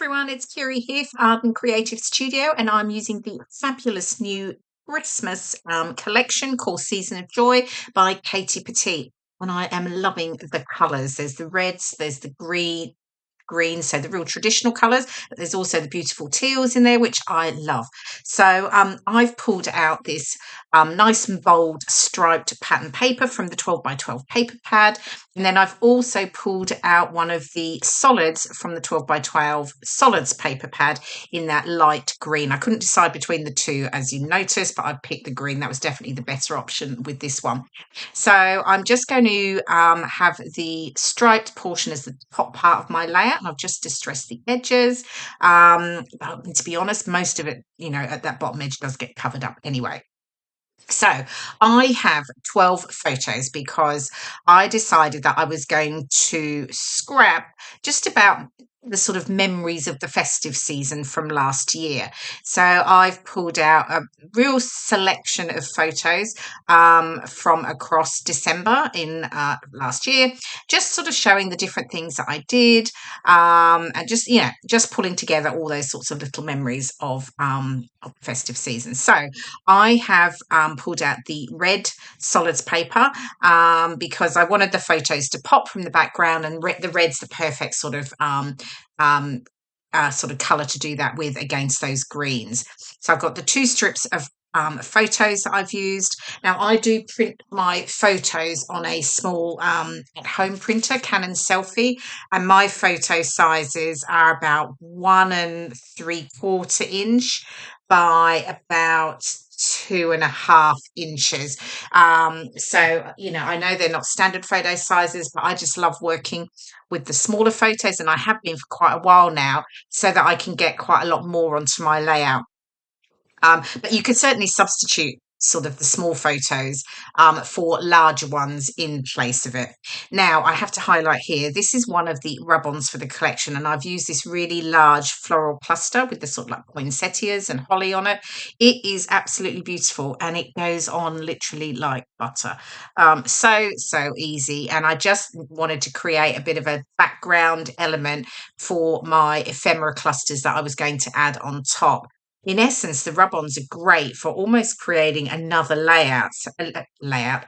Everyone, it's Kieri here for Arden Creative Studio, and I'm using the fabulous new Christmas collection called Season of Joy by Katie Petit. And I am loving the colours. There's the reds, there's the green, so the real traditional colours, but there's also the beautiful teals in there, which I love. So I've pulled out this nice and bold striped pattern paper from the 12 by 12 paper pad. And then I've also pulled out one of the solids from the 12 by 12 solids paper pad in that light green. I couldn't decide between the two, as you noticed, but I picked the green. That was definitely the better option with this one. So I'm just going to have the striped portion as the top part of my layout, and I've just distressed the edges. But to be honest, most of it, at that bottom edge does get covered up anyway. So I have 12 photos because I decided that I was going to scrap just about the sort of memories of the festive season from last year. So I've pulled out a real selection of photos from across December in last year, just sort of showing the different things that I did, and just pulling together all those sorts of little memories of the festive season. So I have pulled out the red solids paper because I wanted the photos to pop from the background, and the red's the perfect um, sort of colour to do that with against those greens. So I've got the two strips of photos that I've used. Now I do print my photos on a small at-home printer, Canon Selfie, and my photo sizes are about 1 3/4 inch by about 2.5 inches. So I know they're not standard photo sizes, but I just love working with the smaller photos, and I have been for quite a while now, so that I can get quite a lot more onto my layout. But you could certainly substitute sort of the small photos for larger ones in place of it. Now, I have to highlight here, this is one of the rub-ons for the collection, and I've used this really large floral cluster with the sort of like poinsettias and holly on it. It is absolutely beautiful, and it goes on literally like butter. So easy. And I just wanted to create a bit of a background element for my ephemera clusters that I was going to add on top. In essence, the rub-ons are great for almost creating another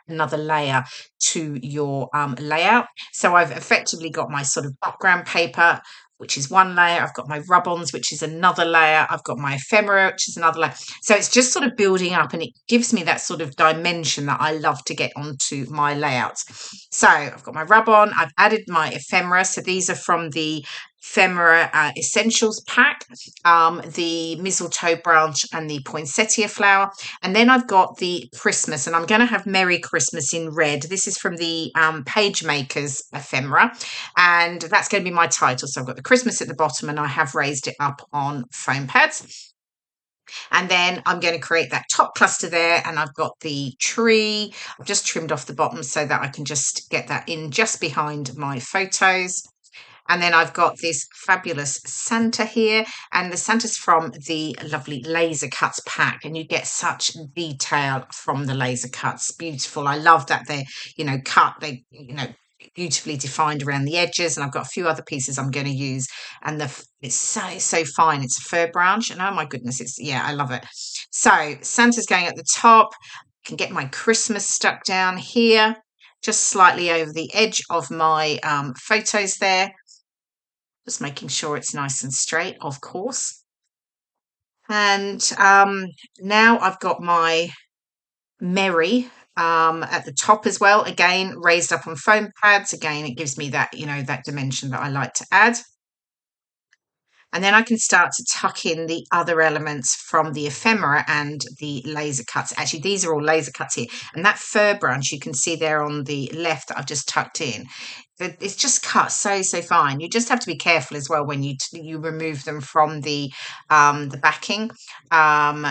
another layer to your layout. So I've effectively got my sort of background paper, which is one layer. I've got my rub-ons, which is another layer. I've got my ephemera, which is another layer. So it's just sort of building up, and it gives me that sort of dimension that I love to get onto my layouts. So I've got my rub-on. I've added my ephemera. So these are from the ephemera essentials pack, the mistletoe branch and the poinsettia flower. And then I've got the Christmas, and I'm going to have Merry Christmas in red. This is from the Page Makers ephemera, and that's going to be my title. So I've got the Christmas at the bottom, and I have raised it up on foam pads. And then I'm going to create that top cluster there, and I've got the tree. I've just trimmed off the bottom so that I can just get that in just behind my photos. And then I've got this fabulous Santa here, and the Santa's from the lovely laser cuts pack, and you get such detail from the laser cuts. Beautiful. I love that they're, cut, beautifully defined around the edges. And I've got a few other pieces I'm going to use, and it's so fine. It's a fir branch, and oh my goodness, I love it. So Santa's going at the top. I can get my Christmas stuck down here, just slightly over the edge of my photos there. Just making sure it's nice and straight, of course. And now I've got my Merry at the top as well. Again, raised up on foam pads. Again, it gives me that, that dimension that I like to add. And then I can start to tuck in the other elements from the ephemera and the laser cuts. Actually, these are all laser cuts here. And that fir branch you can see there on the left that I've just tucked in. It's just cut so fine. You just have to be careful as well when you remove them from the backing.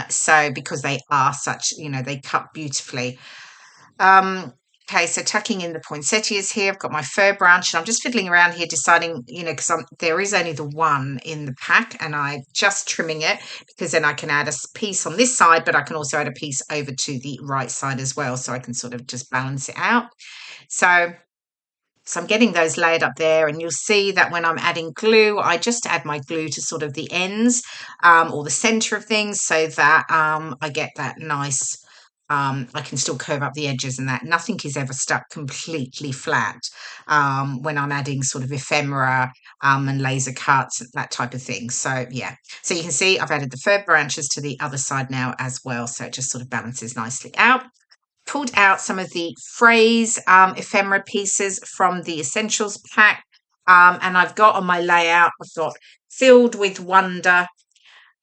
So because they are such, they cut beautifully. Okay, so tucking in the poinsettias here, I've got my fir branch, and I'm just fiddling around here deciding, because there is only the one in the pack, and I'm just trimming it because then I can add a piece on this side, but I can also add a piece over to the right side as well, so I can sort of just balance it out. So So I'm getting those layered up there, and you'll see that when I'm adding glue, I just add my glue to sort of the ends or the center of things so that I get that nice, I can still curve up the edges and that. Nothing is ever stuck completely flat when I'm adding sort of ephemera and laser cuts, that type of thing. So yeah, so you can see I've added the fir branches to the other side now as well. So it just sort of balances nicely out. Pulled out some of the phrase ephemera pieces from the essentials pack. And I've got on my layout, I've got filled with wonder.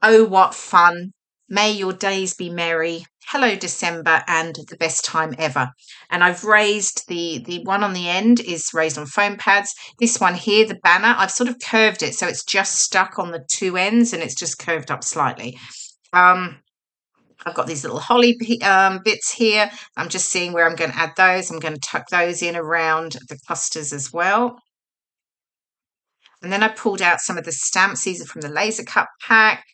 Oh, what fun. May your days be merry. Hello, December, and the best time ever. And I've raised the one on the end is raised on foam pads. This one here, the banner, I've sort of curved it so it's just stuck on the two ends and it's just curved up slightly. I've got these little holly bits here. I'm just seeing where I'm going to add those. I'm going to tuck those in around the clusters as well. And then I pulled out some of the stamps. These are from the laser cut pack.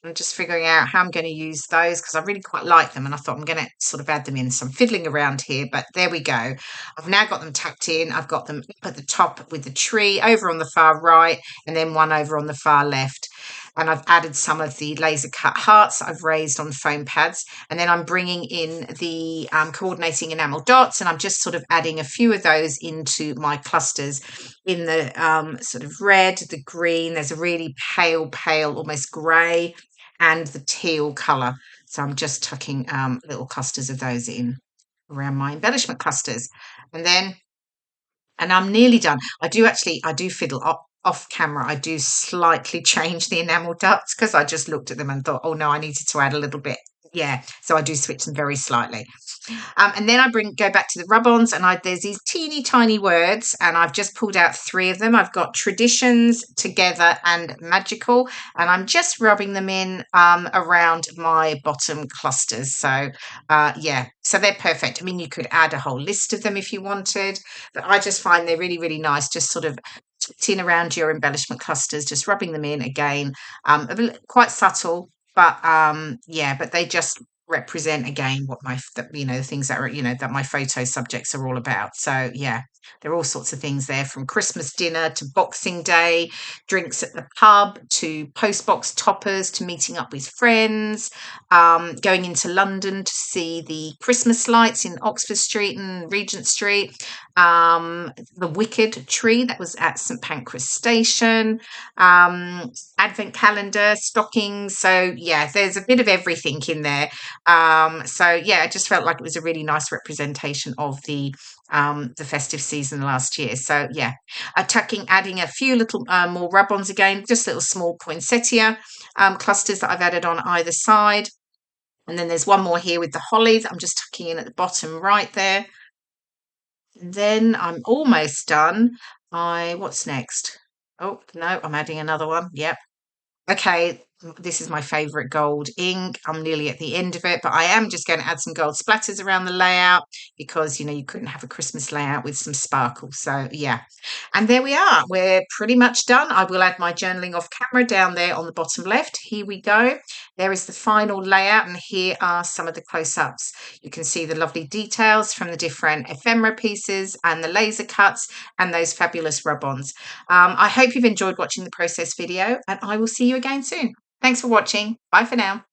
I'm just figuring out how I'm going to use those because I really quite like them, and I thought I'm going to sort of add them in. So I'm fiddling around here, but there we go. I've now got them tucked in. I've got them up at the top with the tree over on the far right and then one over on the far left. And I've added some of the laser cut hearts I've raised on foam pads. And then I'm bringing in the coordinating enamel dots, and I'm just sort of adding a few of those into my clusters in the sort of red, the green. There's a really pale, almost grey, and the teal colour. So I'm just tucking little clusters of those in around my embellishment clusters. And I'm nearly done. I do fiddle off camera. I do slightly change the enamel dots because I just looked at them and thought, oh no, I needed to add a little bit. Yeah, so I do switch them very slightly. And then I go back to the rub-ons, and there's these teeny tiny words, and I've just pulled out three of them. I've got traditions, together, and magical, and I'm just rubbing them in around my bottom clusters. So yeah, so they're perfect. I mean, you could add a whole list of them if you wanted, but I just find they're really, really nice, just sort of tucked in around your embellishment clusters, just rubbing them in again, quite subtle, but yeah, but they just represent again what the things that are that my photo subjects are all about. So yeah, there are all sorts of things there, from Christmas dinner to Boxing Day, drinks at the pub, to postbox toppers, to meeting up with friends, going into London to see the Christmas lights in Oxford Street and Regent Street, the Wicked tree that was at St Pancras Station, advent calendar, stockings. So yeah, there's a bit of everything in there. So yeah, I just felt like it was a really nice representation of the festive season last year. So yeah, adding a few little more rub-ons again, just little small poinsettia clusters that I've added on either side. And then there's one more here with the holly that I'm just tucking in at the bottom right there. And then I'm almost done. What's next? Oh no, I'm adding another one. Yep. Okay, this is my favourite gold ink. I'm nearly at the end of it, but I am just going to add some gold splatters around the layout because, you couldn't have a Christmas layout with some sparkle. So, yeah. And there we are. We're pretty much done. I will add my journaling off camera down there on the bottom left. Here we go. There is the final layout, and here are some of the close-ups. You can see the lovely details from the different ephemera pieces and the laser cuts and those fabulous rub-ons. I hope you've enjoyed watching the process video, and I will see you again soon. Thanks for watching. Bye for now.